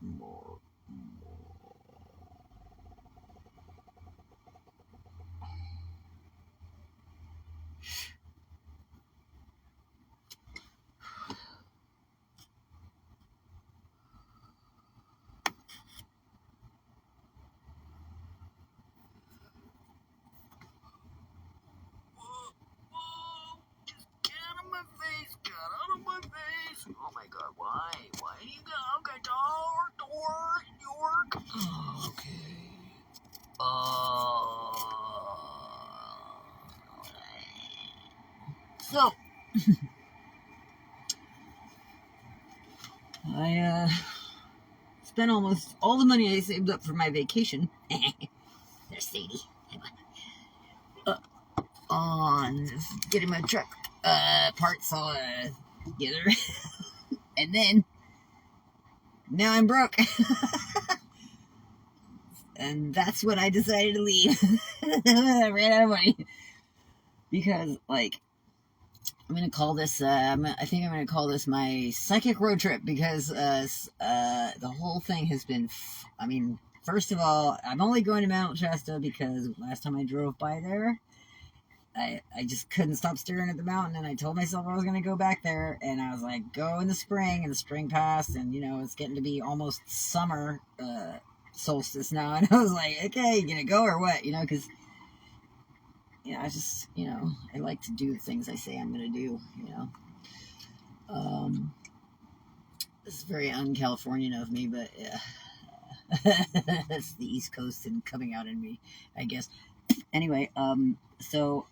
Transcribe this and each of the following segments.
more. Oh my god, why? Why do you go? Okay, York. Oh, okay. So, I spent almost all the money I saved up for my vacation. There's Sadie. On getting my truck parts all together. And then, now I'm broke. And that's when I decided to leave. I ran out of money. Because, like, I'm going to call this, I think I'm going to call this my psychic road trip. Because the whole thing has been, first of all, I'm only going to Mount Shasta because last time I drove by there, I just couldn't stop staring at the mountain, and I told myself I was going to go back there, and I was like, go in the spring, and the spring passed, and, it's getting to be almost summer solstice now, and I was like, okay, you going to go or what, because, I just, I like to do the things I say I'm going to do, this is very un-Californian of me, but, yeah, that's the East Coast and coming out in me, I guess. Anyway, so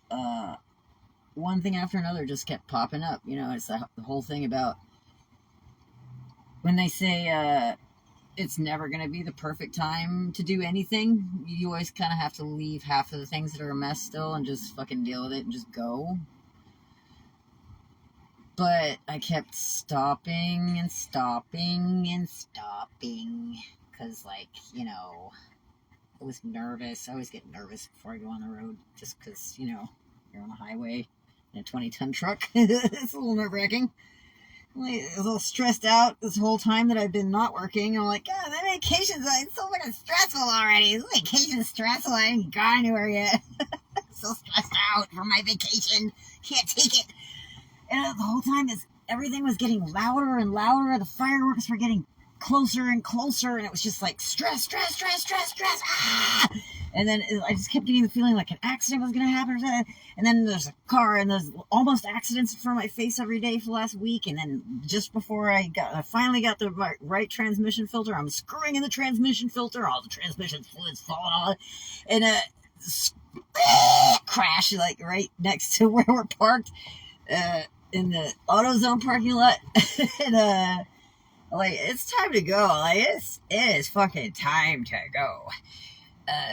one thing after another just kept popping up. It's the whole thing about when they say it's never going to be the perfect time to do anything. You always kind of have to leave half of the things that are a mess still and just fucking deal with it and just go. But I kept stopping and stopping and stopping because, I was nervous. I always get nervous before I go on the road just because, you're on a highway in a 20-ton truck. It's a little nerve-wracking. I was a little stressed out this whole time that I've been not working. I'm like, God, that vacation's so fucking stressful already. This vacation's stressful. I haven't gone anywhere yet. So stressed out for my vacation. Can't take it. And the whole time everything was getting louder and louder. The fireworks were getting closer and closer, and it was just like stress, stress, stress, stress, stress. Ah! And then I just kept getting the feeling like an accident was going to happen or something. And then there's a car, and there's almost accidents in front of my face every day for the last week. And then just before I finally got the right transmission filter, I'm screwing in the transmission filter. All the transmission fluid's falling off, and crash like right next to where we're parked in the AutoZone parking lot. And it's time to go. It is fucking time to go.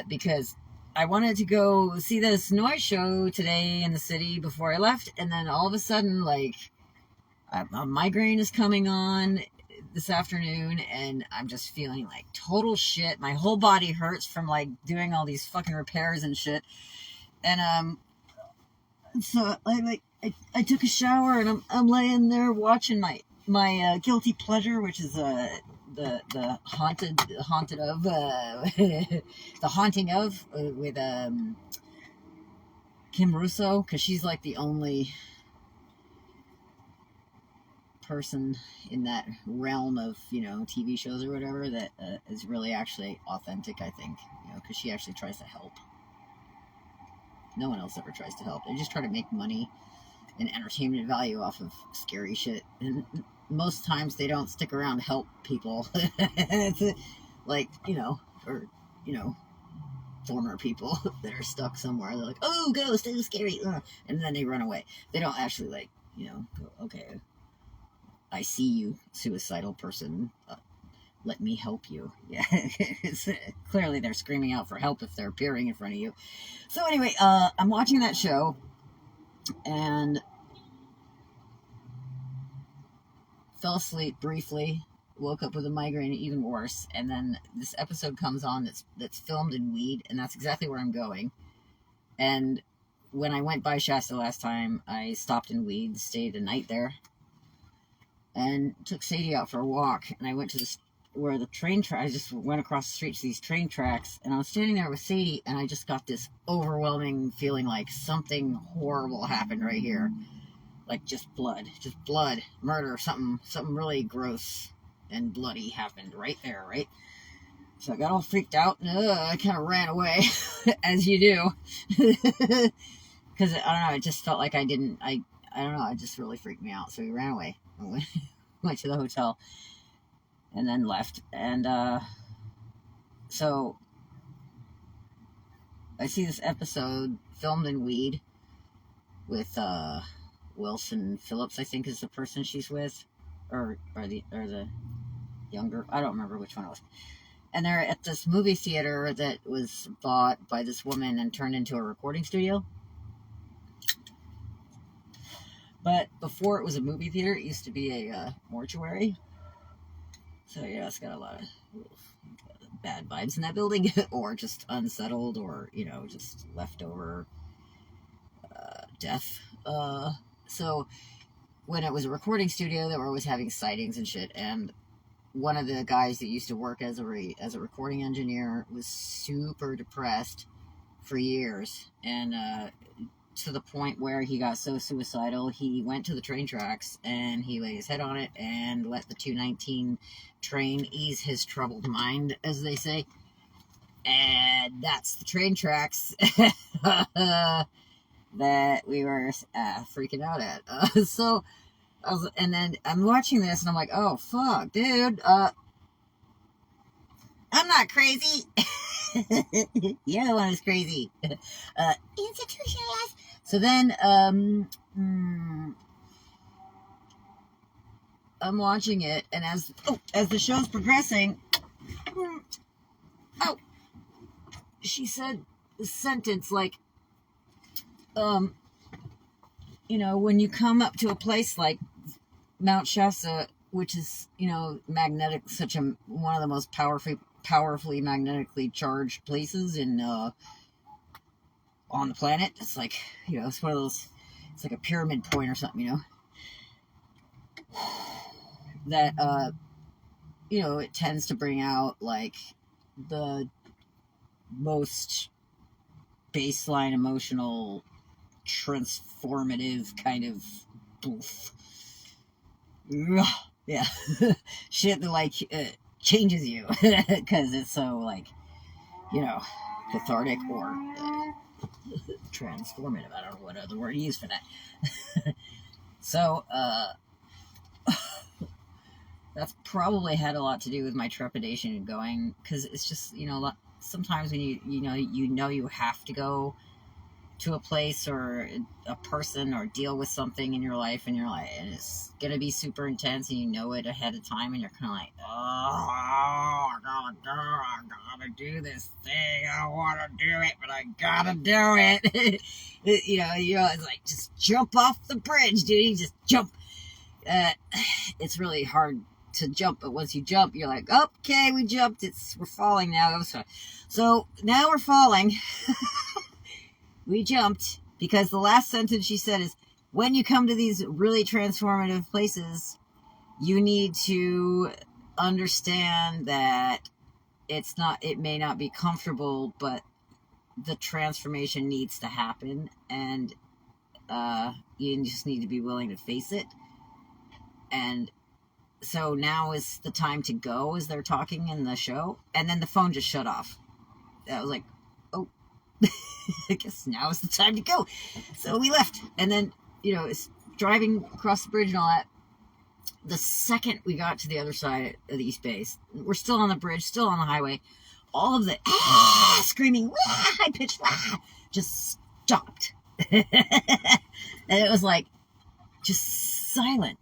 Because I wanted to go see this noise show today in the city before I left, and then all of a sudden, a migraine is coming on this afternoon, and I'm just feeling like total shit. My whole body hurts from doing all these fucking repairs and shit. And so I took a shower, and I'm laying there watching my guilty pleasure, which is the haunting of with Kim Russo, because she's like the only person in that realm of TV shows or whatever that is really actually authentic. I think because she actually tries to help. No one else ever tries to help. They just try to make money and entertainment value off of scary shit, and most times they don't stick around to help people. It's or former people that are stuck somewhere. They're like, oh, ghost, it was scary, and then they run away. They don't actually go, okay, I see you, suicidal person, let me help you. Yeah. Clearly they're screaming out for help if they're appearing in front of you. So anyway, I'm watching that show, and fell asleep briefly, woke up with a migraine, even worse, and then this episode comes on that's filmed in Weed, and that's exactly where I'm going. And when I went by Shasta last time, I stopped in Weed, stayed a night there, and took Sadie out for a walk, and I went to this where the train track, I just went across the street to these train tracks, and I was standing there with Sadie, and I just got this overwhelming feeling like something horrible happened right here. Like just blood, murder, something really gross and bloody happened right there, right? So I got all freaked out, and I kind of ran away, as you do. Because, I don't know, it just felt like I don't know, it just really freaked me out. So we ran away. Went to the hotel. And then left. And so I see this episode filmed in Weed with Wilson Phillips, I think is the person she's with, or the younger. I don't remember which one it was. And they're at this movie theater that was bought by this woman and turned into a recording studio. But before it was a movie theater, it used to be a mortuary. So yeah, it's got a lot of bad vibes in that building, or just unsettled, or, you know, just leftover death. So when it was a recording studio, they were always having sightings and shit. And one of the guys that used to work as a recording engineer was super depressed for years, and to the point where he got so suicidal, he went to the train tracks and he laid his head on it and let the 219 train ease his troubled mind, as they say. And that's the train tracks that we were freaking out at. And then I'm watching this and I'm like, oh, fuck, dude. I'm not crazy. You're the one who's crazy. Institutionalized. So then, I'm watching it, and as the show's progressing, she said the sentence like, you know, when you come up to a place like Mount Shasta, which is, you know, magnetic, one of the most powerfully magnetically charged places on the planet. It's like, you know, it's one of those, it's like a pyramid point or something, you know, that you know, it tends to bring out like the most baseline emotional transformative kind of oof. Yeah. Shit that like changes you because it's so like, you know, cathartic or transformative. I don't know what other word to use for that. So that's probably had a lot to do with my trepidation in going, because it's just, you know, sometimes when you know you have to go to a place or a person or deal with something in your life, and you're like, and it's gonna be super intense, and you know it ahead of time, and you're kind of like, oh, I gotta do this thing. I want to do it, but I gotta do it. You know, it's like, just jump off the bridge, dude. You just jump. It's really hard to jump, but once you jump, you're like, okay, we jumped. We're falling now. So now we're falling. We jumped because the last sentence she said is, when you come to these really transformative places, you need to understand that it may not be comfortable, but the transformation needs to happen, and you just need to be willing to face it. And so now is the time to go, as they're talking in the show, and then the phone just shut off. I was like, oh. I guess now is the time to go. So we left. And then, you know, it's driving across the bridge and all that. The second we got to the other side of the East Bay, we're still on the bridge, still on the highway. All of the screaming, high-pitched, just stopped. And it was like, just silent.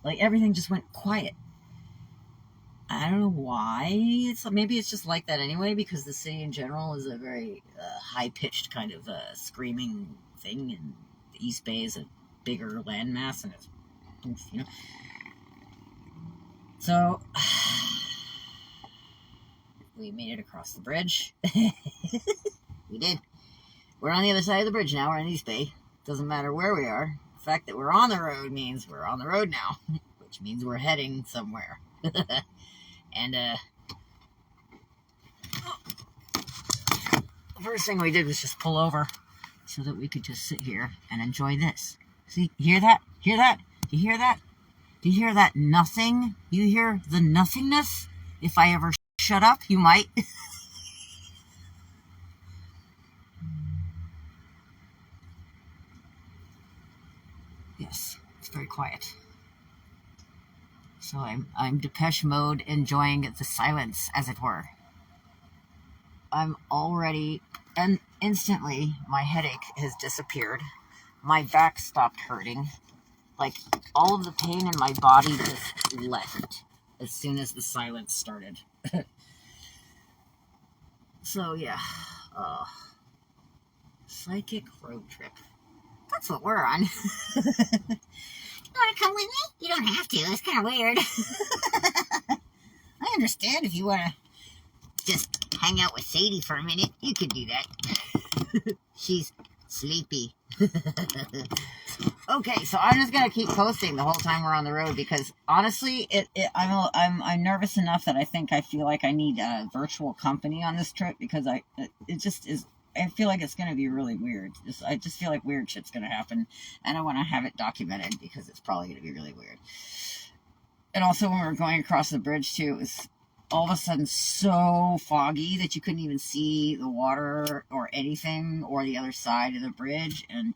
Like everything just went quiet. I don't know why. Maybe it's just like that anyway, because the city in general is a very high-pitched kind of screaming thing, and the East Bay is a bigger landmass, and it's, you know. So we made it across the bridge. We did. We're on the other side of the bridge now. We're in East Bay. Doesn't matter where we are. The fact that we're on the road means we're on the road now, which means we're heading somewhere. And the first thing we did was just pull over so that we could just sit here and enjoy this. See, hear that? Hear that? Do you hear that? Do you hear that nothing? You hear the nothingness? If I ever shut up, you might. Yes, it's very quiet. So I'm Depeche Mode enjoying the silence, as it were. I'm already, and instantly, my headache has disappeared. My back stopped hurting. Like, all of the pain in my body just left as soon as the silence started. So, yeah. Psychic road trip. That's what we're on. You want to come with me? You don't have to. It's kind of weird. I understand if you want to just hang out with Sadie for a minute. You could do that. She's sleepy. Okay, so I'm just gonna keep posting the whole time we're on the road because honestly, I'm nervous enough that I feel like I need virtual company on this trip because it just is. I feel like it's gonna be really weird. I just feel like weird shit's gonna happen, and I want to have it documented because it's probably gonna be really weird. And also, when we were going across the bridge too, it was all of a sudden so foggy that you couldn't even see the water or anything or the other side of the bridge. And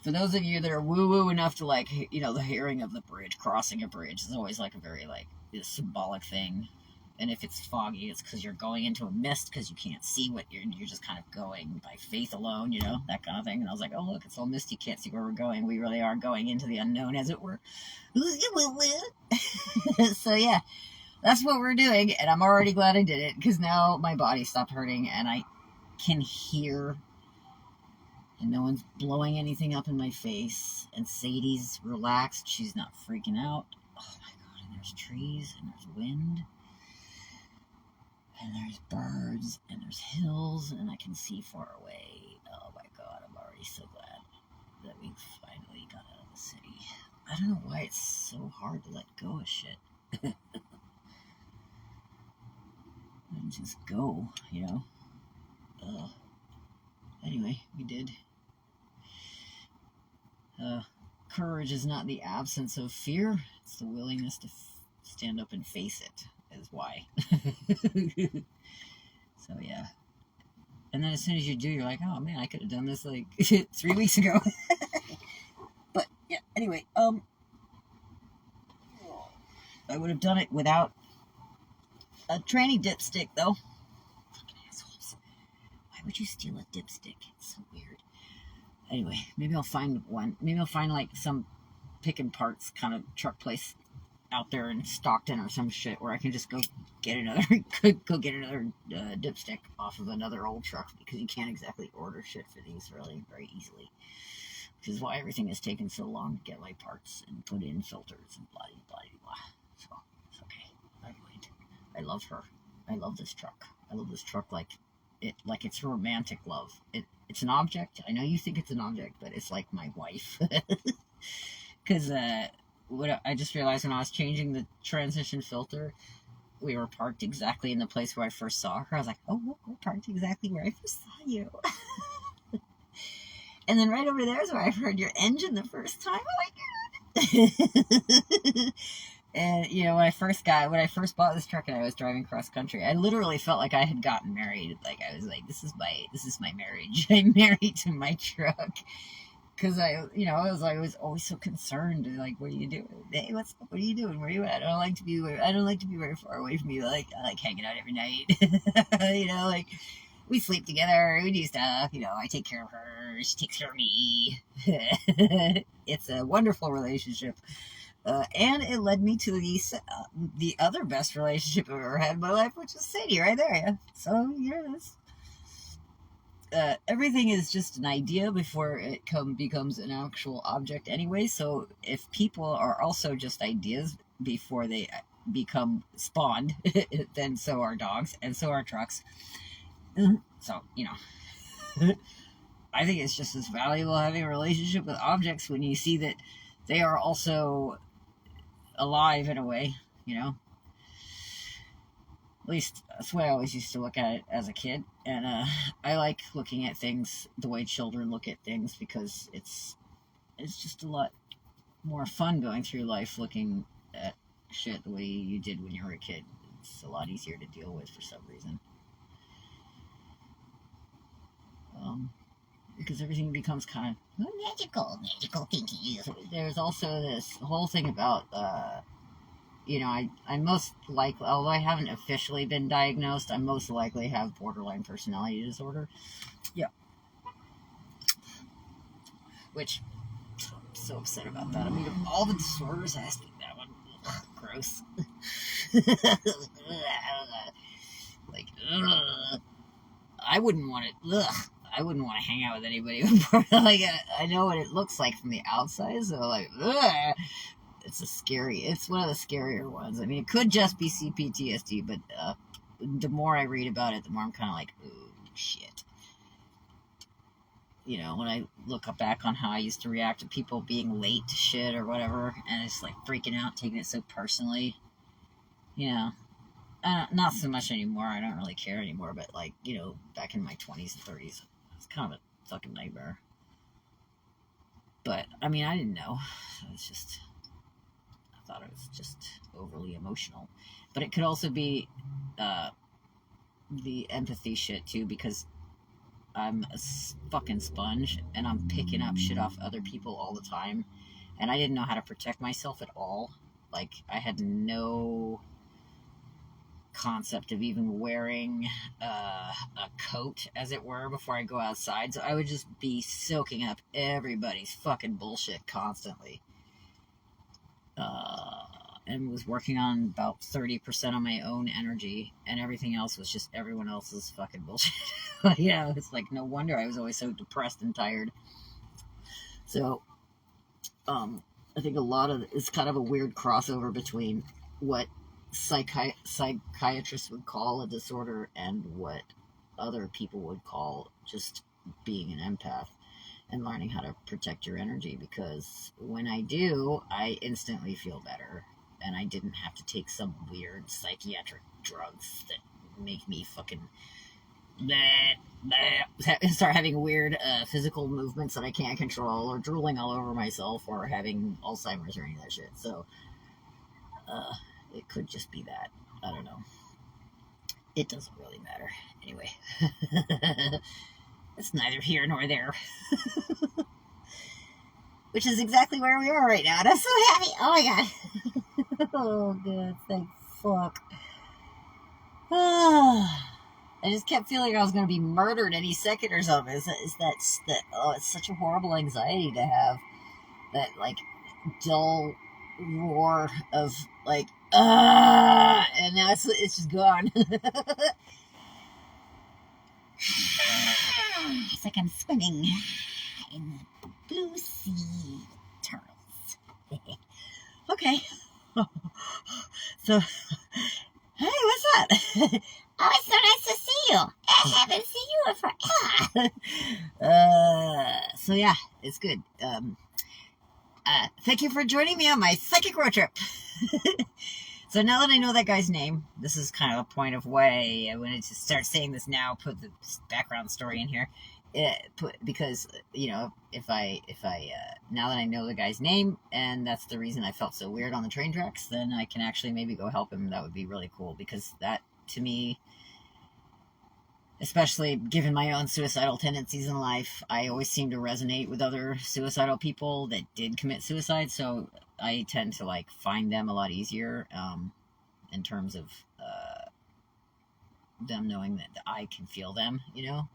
for those of you that are woo-woo enough to like, you know, the hearing of the bridge, crossing a bridge is always like a very like symbolic thing. And if it's foggy, it's because you're going into a mist because you can't see what you're just kind of going by faith alone, you know, that kind of thing. And I was like, oh, look, it's all misty. You can't see where we're going. We really are going into the unknown, as it were. So, yeah, that's what we're doing. And I'm already glad I did it because now my body stopped hurting and I can hear and no one's blowing anything up in my face. And Sadie's relaxed. She's not freaking out. Oh, my God. And there's trees and there's wind. And there's birds, and there's hills, and I can see far away. Oh my God, I'm already so glad that we finally got out of the city. I don't know why it's so hard to let go of shit. And just go, you know? Anyway, we did. Courage is not the absence of fear. It's the willingness to stand up and face it. Is why. So yeah, and then as soon as you do, you're like, oh man, I could have done this like 3 weeks ago. But yeah, anyway, I would have done it without a tranny dipstick though. Fucking assholes! Why would you steal a dipstick? It's so weird. Anyway, maybe I'll find one. Maybe I'll find like some picking parts kind of truck place out there in Stockton or some shit where I can just go get another dipstick off of another old truck because you can't exactly order shit for these really very easily, which is why everything has taken so long to get like parts and put in filters and blah blah blah. So it's okay. I love her. I love this truck. I love this truck like it's romantic love. It's an object. I know you think it's an object, but it's like my wife. Because what I just realized when I was changing the transition filter, we were parked exactly in the place where I first saw her. I was like, oh, look, we're parked exactly where I first saw you. And then right over there is where I heard your engine the first time. Oh my God. And you know, when I first bought this truck and I was driving cross country, I literally felt like I had gotten married. Like I was like, this is my marriage. I'm married to my truck. Because I was always so concerned. Like, what are you doing? Hey, what are you doing? Where are you at? I don't like to be very far away from you. Like, I like hanging out every night. You know, like we sleep together, we do stuff. You know, I take care of her, she takes care of me. It's a wonderful relationship, and it led me to the other best relationship I've ever had in my life, which is Sadie, right there. Yeah. So yes. Everything is just an idea before it becomes an actual object anyway. So if people are also just ideas before they become spawned, then so are dogs and so are trucks. So, you know, I think it's just as valuable having a relationship with objects when you see that they are also alive in a way, you know. At least that's the way I always used to look at it as a kid. And I like looking at things the way children look at things, because it's just a lot more fun going through life looking at shit the way you did when you were a kid. It's a lot easier to deal with for some reason. Because everything becomes kind of magical thinking. There's also this whole thing about, I most likely, although I haven't officially been diagnosed, I most likely have borderline personality disorder. Yeah. Which, I'm so upset about that. I mean, of all the disorders, it has to be that one. Ugh, gross. Like, ugh. I wouldn't want to hang out with anybody with like, I know what it looks like from the outside, so like, ugh. It's one of the scarier ones. I mean, it could just be CPTSD, but the more I read about it, the more I'm kind of like, oh, shit. You know, when I look back on how I used to react to people being late to shit or whatever, and it's like freaking out, taking it so personally, you know. Not so much anymore. I don't really care anymore, but like, you know, back in my 20s and 30s, it's kind of a fucking nightmare. But, I mean, I didn't know. It's just, I thought it was just overly emotional. But it could also be the empathy shit, too, because I'm a fucking sponge, and I'm picking up shit off other people all the time, and I didn't know how to protect myself at all. Like, I had no concept of even wearing a coat, as it were, before I go outside, so I would just be soaking up everybody's fucking bullshit constantly. And was working on about 30% of my own energy, and everything else was just everyone else's fucking bullshit. Yeah, it's like, no wonder I was always so depressed and tired. So, I think a lot of it's kind of a weird crossover between what psychiatrists would call a disorder and what other people would call just being an empath and learning how to protect your energy, because when I do, I instantly feel better, and I didn't have to take some weird psychiatric drugs that make me fucking start having weird physical movements that I can't control, or drooling all over myself, or having Alzheimer's or any of that shit. So it could just be that. I don't know. It doesn't really matter. Anyway. It's neither here nor there. Which is exactly where we are right now. And I'm so happy. Oh my god. Oh god, thank fuck. I just kept feeling I was going to be murdered any second or something. It's such a horrible anxiety to have. That, like, dull roar of, like, and now it's just gone. It's like I'm swimming in the blue sea turtles. Okay. So, hey, what's up? Oh, it's so nice to see you. I haven't seen you in forever. So yeah, it's good. Thank you for joining me on my psychic road trip. So now that I know that guy's name, this is kind of a point of why I wanted to start saying this now, put the background story in here. Because, you know, if I now that I know the guy's name, and that's the reason I felt so weird on the train tracks, then I can actually maybe go help him. That would be really cool, because that, to me, especially given my own suicidal tendencies in life, I always seem to resonate with other suicidal people that did commit suicide, so I tend to, like, find them a lot easier, in terms of them knowing that I can feel them, you know,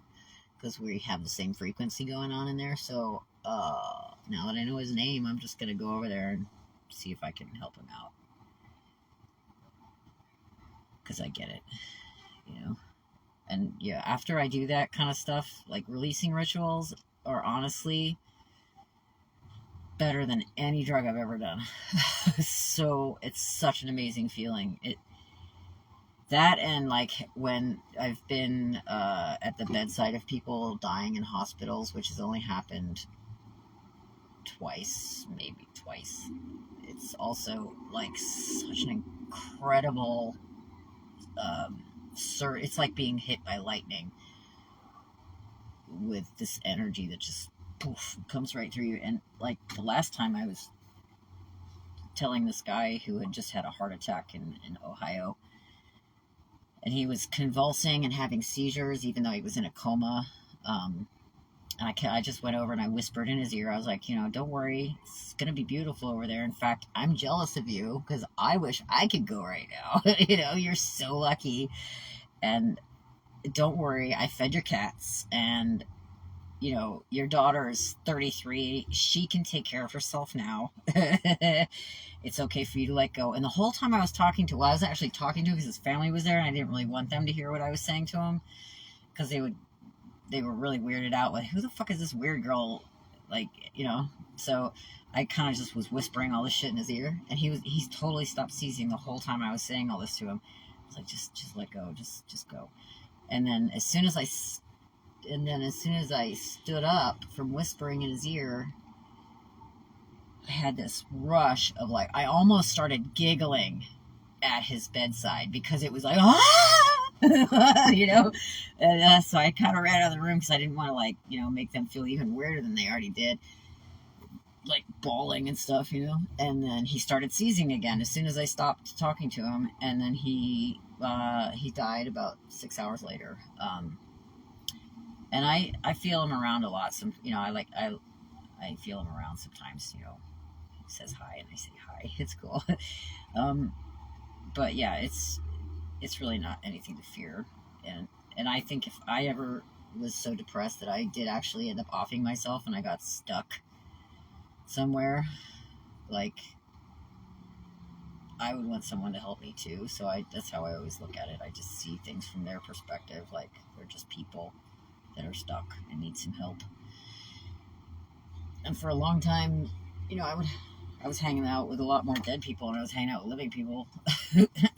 because we have the same frequency going on in there. So now that I know his name, I'm just gonna go over there and see if I can help him out, because I get it, you know. And yeah, after I do that kind of stuff, like releasing rituals, are honestly better than any drug I've ever done. So it's such an amazing feeling. That, and like when I've been at the bedside of people dying in hospitals, which has only happened maybe twice, it's also like such an incredible, it's like being hit by lightning with this energy that just poof, comes right through you. And like the last time I was telling this guy who had just had a heart attack in Ohio, and he was convulsing and having seizures even though he was in a coma. And I just went over and I whispered in his ear. I was like, don't worry. It's going to be beautiful over there. In fact, I'm jealous of you because I wish I could go right now. You're so lucky. And don't worry. I fed your cats. And, your daughter is 33. She can take care of herself now. It's okay for you to let go. And the whole time I was talking to, I was actually talking to because his family was there and I didn't really want them to hear what I was saying to him because they were really weirded out with, who the fuck is this weird girl? Like, so I kind of just was whispering all this shit in his ear, and he's totally stopped seizing the whole time I was saying all this to him. I was like, just let go, just go. And then as soon as I stood up from whispering in his ear, I had this rush of like, I almost started giggling at his bedside because it was like, and so I kind of ran out of the room because I didn't want to make them feel even weirder than they already did, like bawling and stuff, and then he started seizing again as soon as I stopped talking to him, and then he died about 6 hours later. And I feel him around a lot. I feel him around sometimes. He says hi and I say hi. It's cool. But yeah, it's really not anything to fear. And I think if I ever was so depressed that I did actually end up offing myself and I got stuck somewhere, like, I would want someone to help me too. So that's how I always look at it. I just see things from their perspective, like they're just people that are stuck and need some help. And for a long time, I was hanging out with a lot more dead people and I was hanging out with living people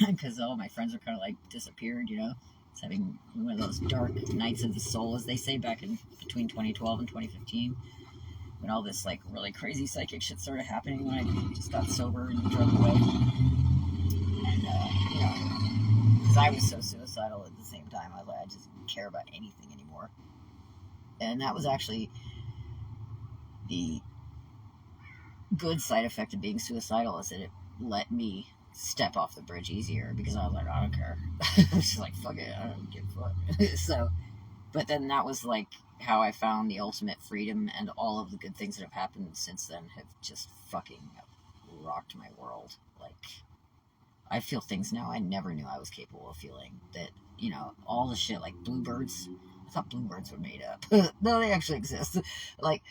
because all my friends were kind of like disappeared, It's having one of those dark nights of the soul, as they say, back in between 2012 and 2015, when all this like really crazy psychic shit started happening when I just got sober and drove away. And, because I was so suicidal at the same time, I was like, I just didn't care about anything anymore. And that was actually the good side effect of being suicidal, is that it let me step off the bridge easier because I was like, I don't care. I was just like, fuck it, I don't give a fuck. So, but then that was like how I found the ultimate freedom, and all of the good things that have happened since then have just fucking rocked my world. Like, I feel things now I never knew I was capable of feeling. That, all the shit like bluebirds. I thought bluebirds were made up. No, they actually exist. Like,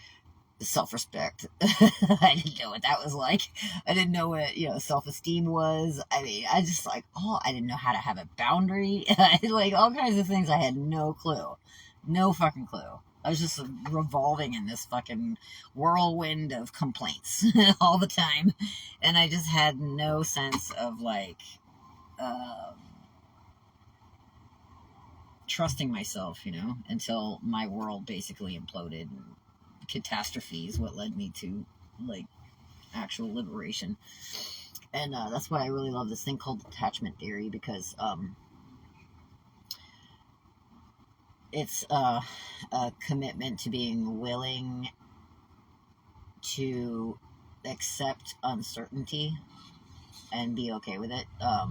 self-respect. I didn't know what that was like. I didn't know what, self-esteem was. I mean, I just like, I didn't know how to have a boundary. Like, all kinds of things I had no clue. No fucking clue. I was just revolving in this fucking whirlwind of complaints all the time. And I just had no sense of like, trusting myself, until my world basically imploded. And catastrophe is what led me to like actual liberation. And that's why I really love this thing called detachment theory, because it's a commitment to being willing to accept uncertainty and be okay with it,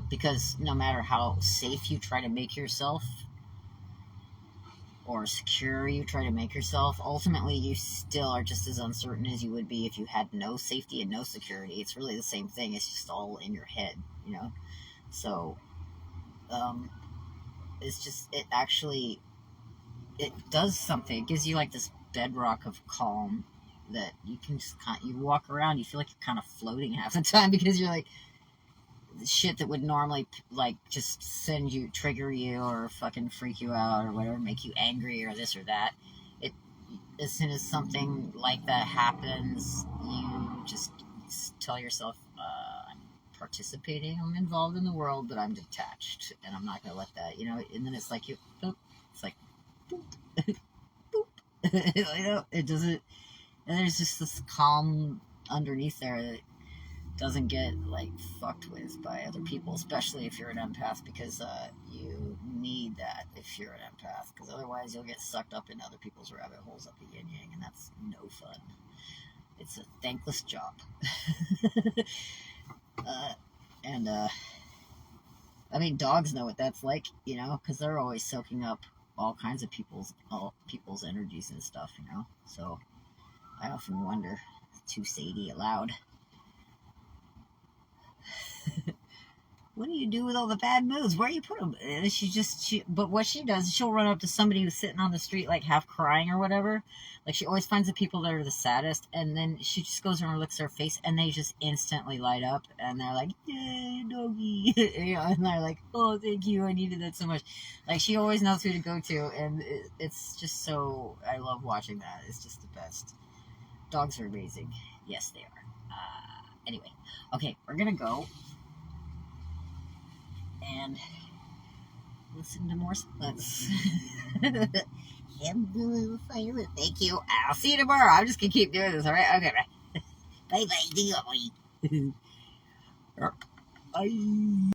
because no matter how safe you try to make yourself or secure you try to make yourself, ultimately you still are just as uncertain as you would be if you had no safety and no security. It's really the same thing. It's just all in your head, So, it's just, it does something. It gives you like this bedrock of calm that you can just you walk around, you feel like you're kind of floating half the time, because you're like, shit that would normally like just trigger you or fucking freak you out or whatever, make you angry or this or that, as soon as something like that happens, you just tell yourself, I'm participating, I'm involved in the world, but I'm detached and I'm not gonna let that, and then it's like it's like boop, boop. It doesn't, and there's just this calm underneath there that doesn't get like fucked with by other people, especially if you're an empath, because you need that if you're an empath, because otherwise you'll get sucked up in other people's rabbit holes up the yin yang, and that's no fun. It's a thankless job. And I mean, dogs know what that's like, you know, because they're always soaking up all kinds of all people's energies and stuff, you know. So I often wonder, to Sadie aloud, what do you do with all the bad moods? Where do you put them? And but what she does, she'll run up to somebody who's sitting on the street, like half crying or whatever. Like she always finds the people that are the saddest, and then she just goes over and licks their face, and they just instantly light up, and they're like, "Yay, doggy!" You know, and they're like, "Oh, thank you, I needed that so much." Like she always knows who to go to, and it's just so I love watching that. It's just the best. Dogs are amazing. Yes, they are. Anyway, okay, we're gonna go and listen to more silence. Thank you. I'll see you tomorrow. I'm just gonna keep doing this, alright? Okay, bye. Bye bye. Bye.